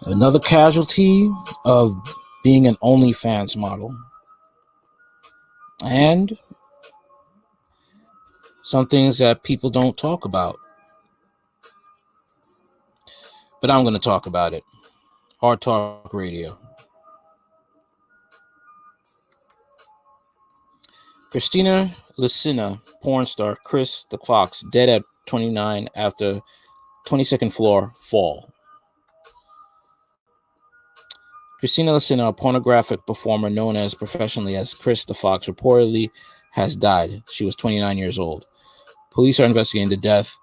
Another casualty of being an OnlyFans model. And some things that people don't talk about. But I'm going to talk about it. Hard Talk Radio. Kristina Lisina, porn star Chris the Fox, dead at 29 after 22nd floor fall. Kristina Lisina, a pornographic performer known as professionally as Chris the Fox, reportedly has died. She was 29 years old. Police are investigating the death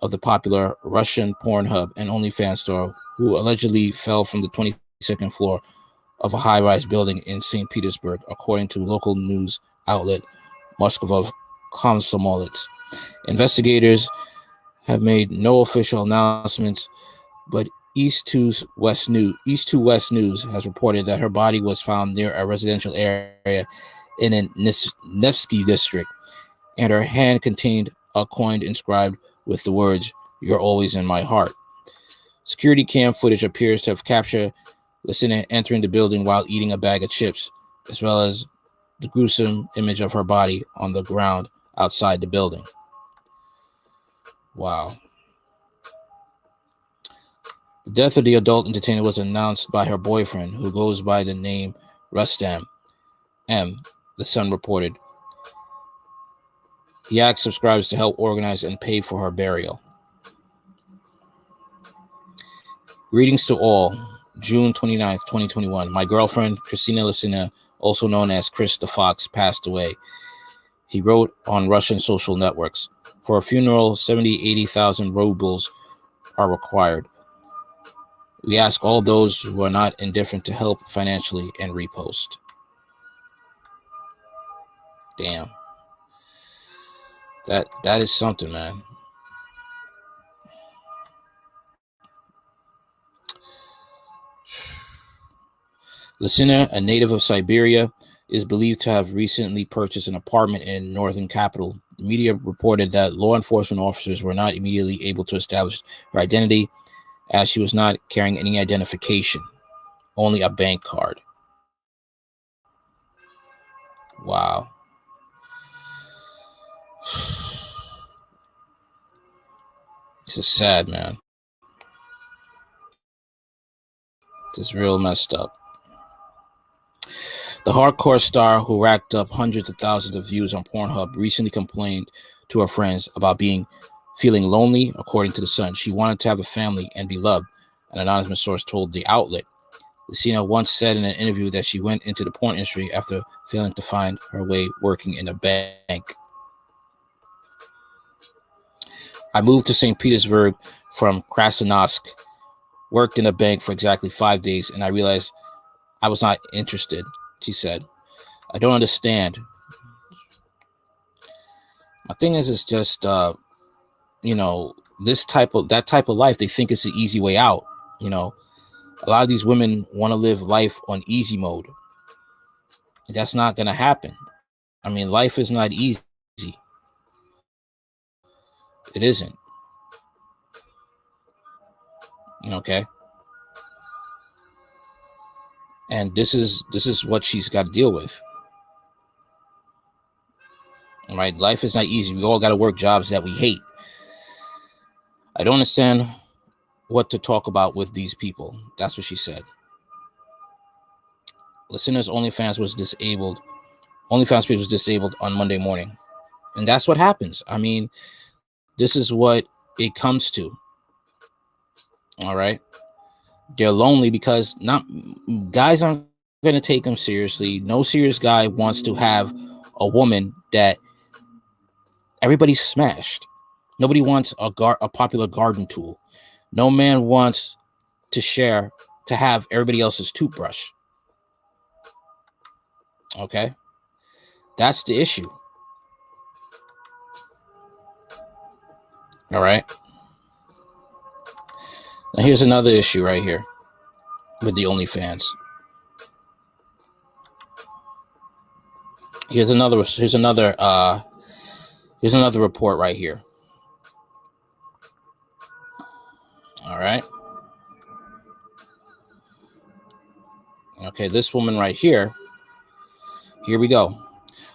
of the popular Russian Pornhub and OnlyFans star who allegedly fell from the 22nd floor of a high-rise building in St. Petersburg, according to local news outlet Moscow Komsomolets. Investigators have made no official announcements, but East 2 West News has reported that her body was found near a residential area in a Nevsky district, and her hand contained a coin inscribed with the words, "You're always in my heart." Security cam footage appears to have captured Lisina entering the building while eating a bag of chips, as well as the gruesome image of her body on the ground outside the building. Wow. The death of the adult entertainer was announced by her boyfriend, who goes by the name Rustam M., the Sun reported. He asked subscribers to help organize and pay for her burial. Greetings to all. June 29th, 2021. My girlfriend, Kristina Lisina, also known as Chris the Fox, passed away. He wrote on Russian social networks. For a funeral, 80,000 rubles are required. We ask all those who are not indifferent to help financially and repost. Damn. That is something, man. Lisina, a native of Siberia, is believed to have recently purchased an apartment in northern capital. The media reported that law enforcement officers were not immediately able to establish her identity, as she was not carrying any identification, only a bank card. Wow. This is sad, man. This is real messed up. The hardcore star, who racked up hundreds of thousands of views on Pornhub, recently complained to her friends about feeling lonely. According to The Sun, she wanted to have a family and be loved, an anonymous source told the outlet. Lisina once said in an interview that she went into the porn industry after failing to find her way working in a bank. I moved to St. Petersburg from Krasnoyarsk, worked in a bank for exactly 5 days, and I realized I was not interested, she said. I don't understand. My thing is just, that type of life, they think it's the easy way out. A lot of these women want to live life on easy mode. That's not going to happen. I mean, life is not easy. It isn't. Okay. And this is what she's got to deal with. All right. Life is not easy. We all got to work jobs that we hate. I don't understand what to talk about with these people. That's what she said. Lisina's OnlyFans page was disabled on Monday morning. And that's what happens. I mean, this is what it comes to. All right. They're lonely because guys aren't going to take them seriously. No serious guy wants to have a woman that everybody's smashed. Nobody wants a popular garden tool. No man wants to have everybody else's toothbrush. Okay? That's the issue. All right? Now here's another issue right here with the OnlyFans. Here's another report right here. All right. Okay, this woman right here. Here we go.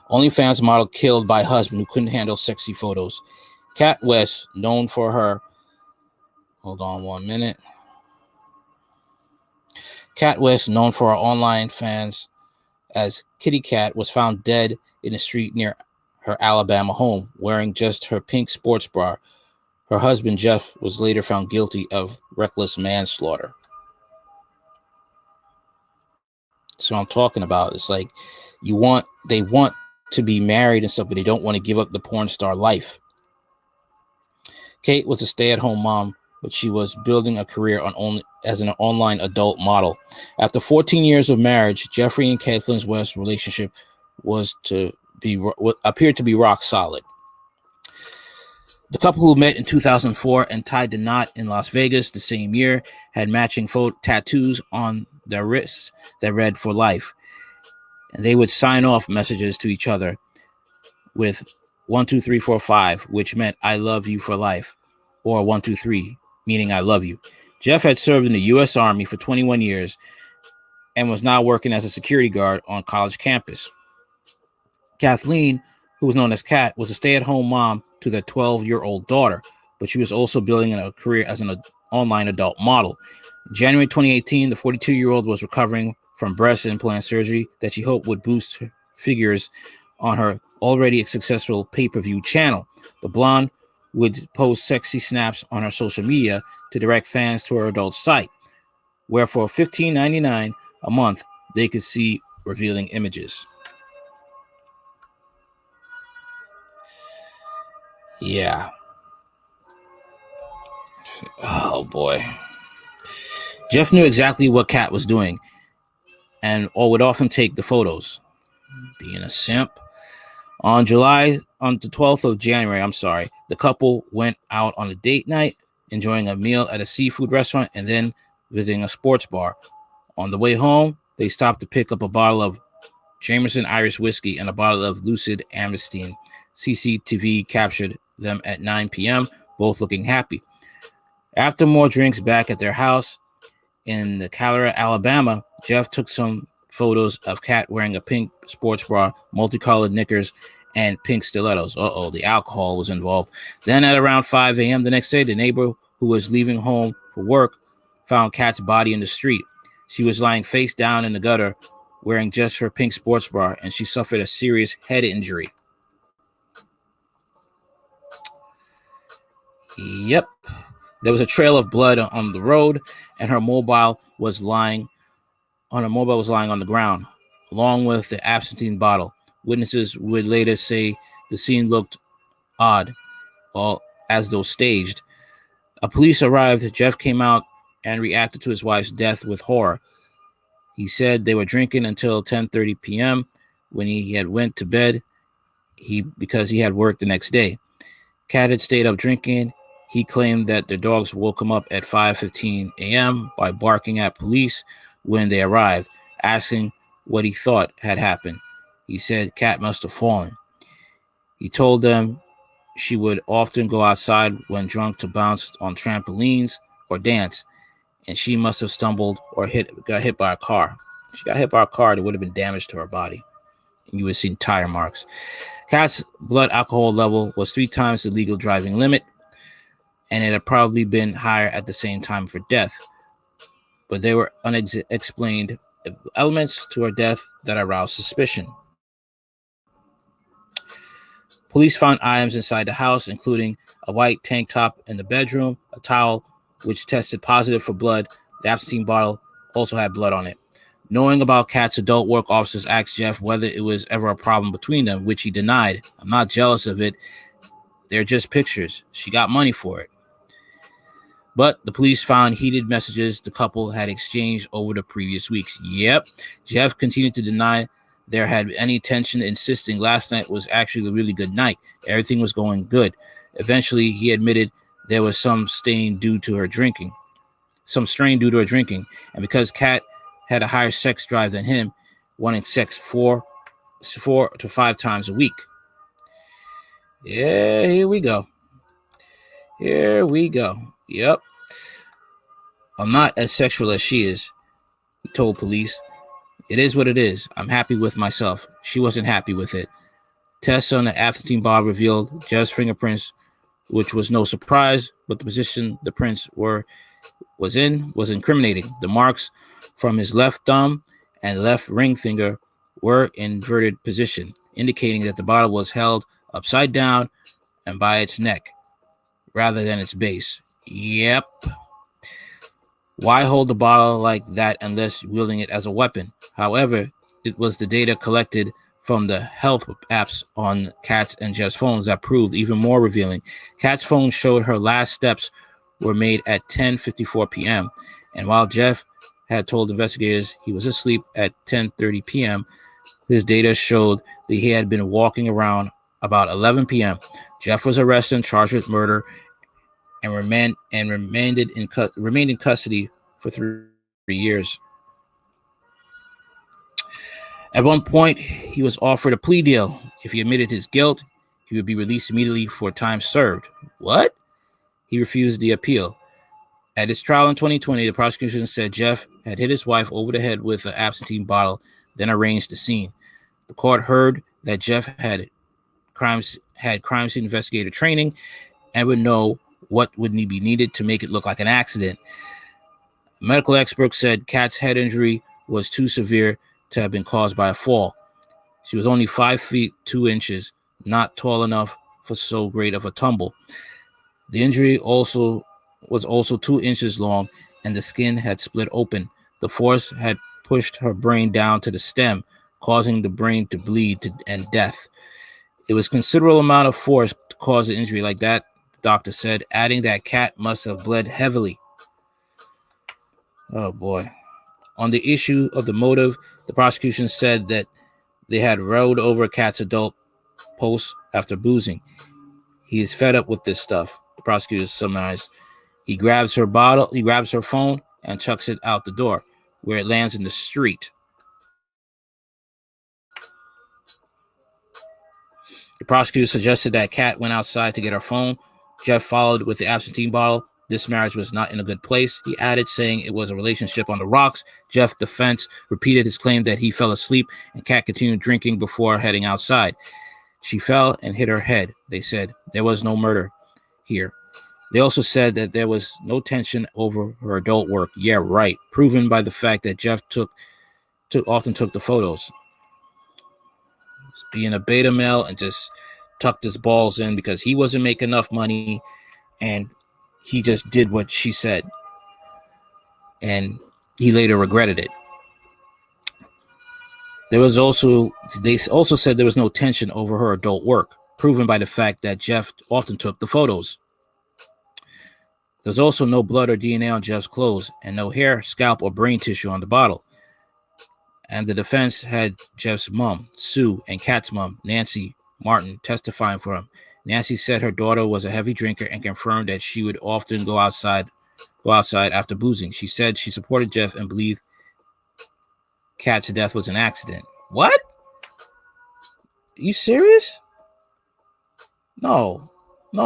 OnlyFans model killed by husband who couldn't handle sexy photos. Kat West, known for her. Hold on 1 minute. Kat West, known for her online fans as Kitty Cat, was found dead in a street near her Alabama home, wearing just her pink sports bra. Her husband, Jeff, was later found guilty of reckless manslaughter. So I'm talking about, it's like they want to be married and stuff, but they don't want to give up the porn star life. Kate was a stay-at-home mom, but she was building a career as an online adult model. After 14 years of marriage, Jeffrey and Kathleen West's relationship appeared to be rock solid. The couple, who met in 2004 and tied the knot in Las Vegas the same year, had matching tattoos on their wrists that read "For Life," and they would sign off messages to each other with 1, 2, 3, 4, 5, which meant "I love you for life," or 1, 2, 3, meaning "I love you." Jeff had served in the U.S. Army for 21 years and was now working as a security guard on college campus. Kathleen, who was known as Kat, was a stay-at-home mom to their 12-year-old daughter, but she was also building a career as an online adult model. In January 2018, the 42-year-old was recovering from breast implant surgery that she hoped would boost her figures on her already successful pay-per-view channel. The blonde would post sexy snaps on her social media to direct fans to her adult site, where for $15.99 a month, they could see revealing images. Yeah. Oh, boy. Jeff knew exactly what Kat was doing or would often take the photos. Being a simp. On the 12th of January, the couple went out on a date night, enjoying a meal at a seafood restaurant and then visiting a sports bar. On the way home, they stopped to pick up a bottle of Jameson Irish whiskey and a bottle of Lucid Amistine. CCTV captured them at 9 p.m., both looking happy. After more drinks back at their house in the Calera, Alabama, Jeff took some photos of Kat wearing a pink sports bra, multicolored knickers, and pink stilettos. The alcohol was involved. Then at around 5 a.m. the next day, the neighbor who was leaving home for work found Kat's body in the street. She was lying face down in the gutter, wearing just her pink sports bra, and she suffered a serious head injury. Yep. There was a trail of blood on the road, and her mobile was lying on the ground, along with the absinthe bottle. Witnesses would later say the scene looked odd, as though staged. Police arrived. Jeff came out and reacted to his wife's death with horror. He said they were drinking until 10:30 p.m. when he had went to bed because he had work the next day. Kat had stayed up drinking. He claimed that the dogs woke him up at 5:15 a.m. by barking at police when they arrived, asking what he thought had happened. He said Kat must have fallen. He told them she would often go outside when drunk to bounce on trampolines or dance, and she must have stumbled or got hit by a car. If she got hit by a car, there would have been damage to her body, and you would have seen tire marks. Kat's blood alcohol level was 3 times the legal driving limit, and it had probably been higher at the same time for death. But there were unexplained elements to her death that aroused suspicion. Police found items inside the house, including a white tank top in the bedroom, a towel which tested positive for blood. The absinthe bottle also had blood on it. Knowing about Kat's adult work, officers asked Jeff whether it was ever a problem between them, which he denied. "I'm not jealous of it. They're just pictures. She got money for it." But the police found heated messages the couple had exchanged over the previous weeks. Yep, Jeff continued to deny there had any tension, insisting last night was actually a really good night. Everything was going good. Eventually, he admitted there was some strain due to her drinking. And because Kat had a higher sex drive than him, wanting sex 4 to 5 times a week. Yeah, here we go. Yep. "I'm not as sexual as she is," he told police. It is what it is. I'm happy with myself. She wasn't happy with it. Tests on the afterteen bottle revealed Jeff's fingerprints, which was no surprise, but the position the prints was incriminating. The marks from his left thumb and left ring finger were in inverted position, indicating that the bottle was held upside down and by its neck rather than its base. Yep. Why hold the bottle like that unless wielding it as a weapon? However, it was the data collected from the health apps on Kat's and Jeff's phones that proved even more revealing. Kat's phone showed her last steps were made at 10:54 p.m., and while Jeff had told investigators he was asleep at 10:30 p.m., his data showed that he had been walking around about 11 p.m. Jeff was arrested and charged with murder and remained in custody for 3 years. At one point, he was offered a plea deal. If he admitted his guilt, he would be released immediately for time served. What? He refused the appeal. At his trial in 2020, the prosecution said Jeff had hit his wife over the head with an absinthe bottle, then arranged the scene. The court heard that Jeff had crime scene investigator training and would know what would be needed to make it look like an accident. Medical experts said Kat's head injury was too severe to have been caused by a fall. She was only 5 feet 2 inches, not tall enough for so great of a tumble. The injury was also 2 inches long, and the skin had split open. The force had pushed her brain down to the stem, causing the brain to bleed and death. It was a considerable amount of force to cause an injury like that, the doctor said, adding that Kat must have bled heavily. Oh, boy. On the issue of the motive, the prosecution said that they had rolled over Kat's adult post after boozing. He is fed up with this stuff, the prosecutor summarized. He grabs her phone, and chucks it out the door, where it lands in the street. The prosecutor suggested that Kat went outside to get her phone. Jeff followed with the absinthe bottle. This marriage was not in a good place, he added, saying it was a relationship on the rocks. Jeff's defense repeated his claim that he fell asleep and Kat continued drinking before heading outside. She fell and hit her head, they said. There was no murder here. They also said that there was no tension over her adult work. Yeah, right. Proven by the fact that Jeff often took the photos. Being a beta male and just tucked his balls in because he wasn't making enough money and he just did what she said. And he later regretted it. They also said there was no tension over her adult work, proven by the fact that Jeff often took the photos. There's also no blood or DNA on Jeff's clothes and no hair, scalp, or brain tissue on the bottle. And the defense had Jeff's mom, Sue, and Kat's mom, Nancy Martin, testifying for him. Nancy said her daughter was a heavy drinker and confirmed that she would often go outside after boozing. She said she supported Jeff and believed Kat's death was an accident. What? Are you serious? No. It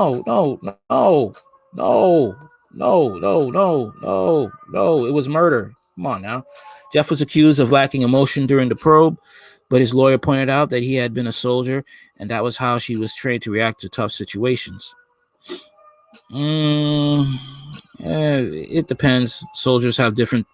was murder. Come on now. Jeff was accused of lacking emotion during the probe, but his lawyer pointed out that he had been a soldier and that was how she was trained to react to tough situations. It depends. Soldiers have different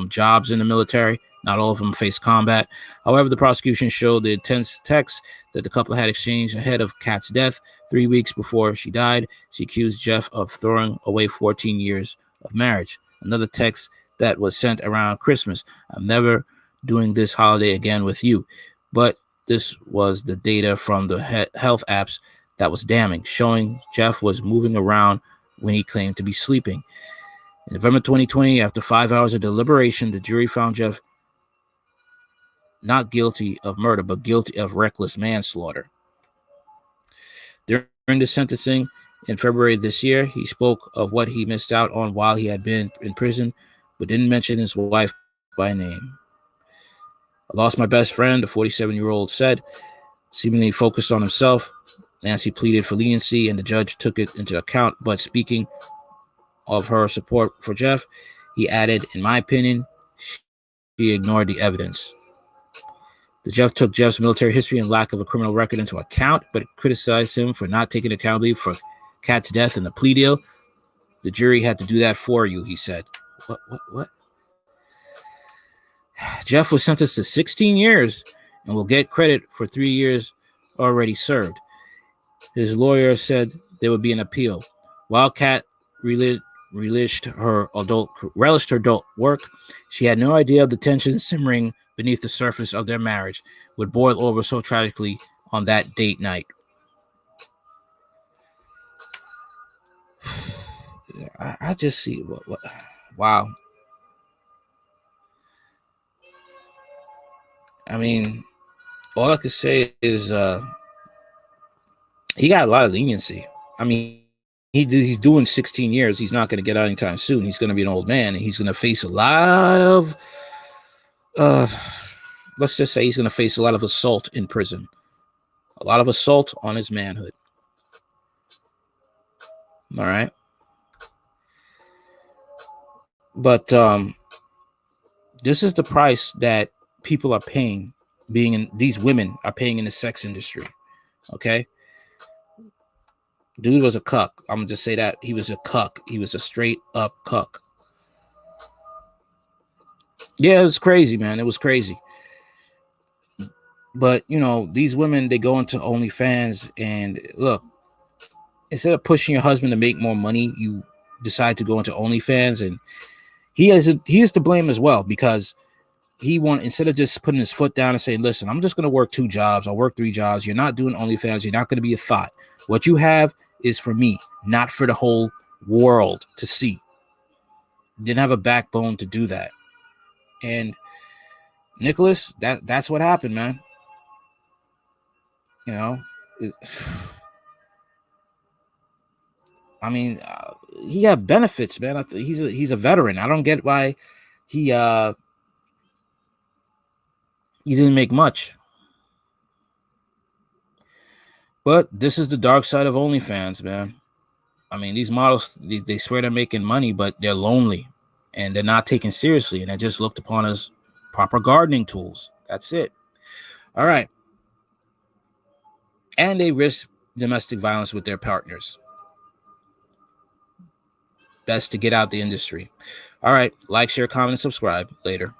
jobs in the military. Not all of them face combat. However, the prosecution showed the intense text that the couple had exchanged ahead of Kat's death. 3 weeks before she died, she accused Jeff of throwing away 14 years of marriage. Another text that was sent around Christmas. I'm never doing this holiday again with you. But this was the data from the health apps that was damning, showing Jeff was moving around when he claimed to be sleeping. In November 2020, after 5 hours of deliberation, the jury found Jeff not guilty of murder, but guilty of reckless manslaughter. During the sentencing in February this year, he spoke of what he missed out on while he had been in prison, but didn't mention his wife by name. I lost my best friend, the 47-year-old said, seemingly focused on himself. Nancy pleaded for leniency, and the judge took it into account, but speaking of her support for Jeff, he added, in my opinion, she ignored the evidence. The judge took Jeff's military history and lack of a criminal record into account, but criticized him for not taking accountability for Kat's death in the plea deal. The jury had to do that for you, he said. What? Jeff was sentenced to 16 years and will get credit for 3 years already served. His lawyer said there would be an appeal. While Kat relished her adult work, she had no idea of the tension simmering beneath the surface of their marriage would boil over so tragically on that date night. I just see what wow. I mean, all I could say is he got a lot of leniency. I mean, he's doing 16 years. He's not going to get out anytime soon. He's going to be an old man, and he's going to face a lot of let's just say he's going to face a lot of assault in prison. A lot of assault on his manhood. All right. But this is the price that people are paying, these women are paying in the sex industry. Okay. Dude was a cuck. I'm going to just say that. He was a cuck. He was a straight up cuck. Yeah, it was crazy, man. It was crazy. But, you know, these women, they go into OnlyFans and look, instead of pushing your husband to make more money, you decide to go into OnlyFans, and he is to blame as well, because instead of just putting his foot down and saying, listen, I'm just going to work 2 jobs. I'll work 3 jobs. You're not doing OnlyFans. You're not going to be a thought. What you have is for me, not for the whole world to see. Didn't have a backbone to do that. And Nicholas, that's what happened, man. You know, I mean, he got benefits, man. He's a veteran. I don't get why he didn't make much. But this is the dark side of OnlyFans, man. I mean, these models, they swear they're making money, but they're lonely and they're not taken seriously, and they're just looked upon as proper gardening tools. That's it. All right. And they risk domestic violence with their partners. Best to get out the industry. All right. Like, share, comment, and subscribe. Later.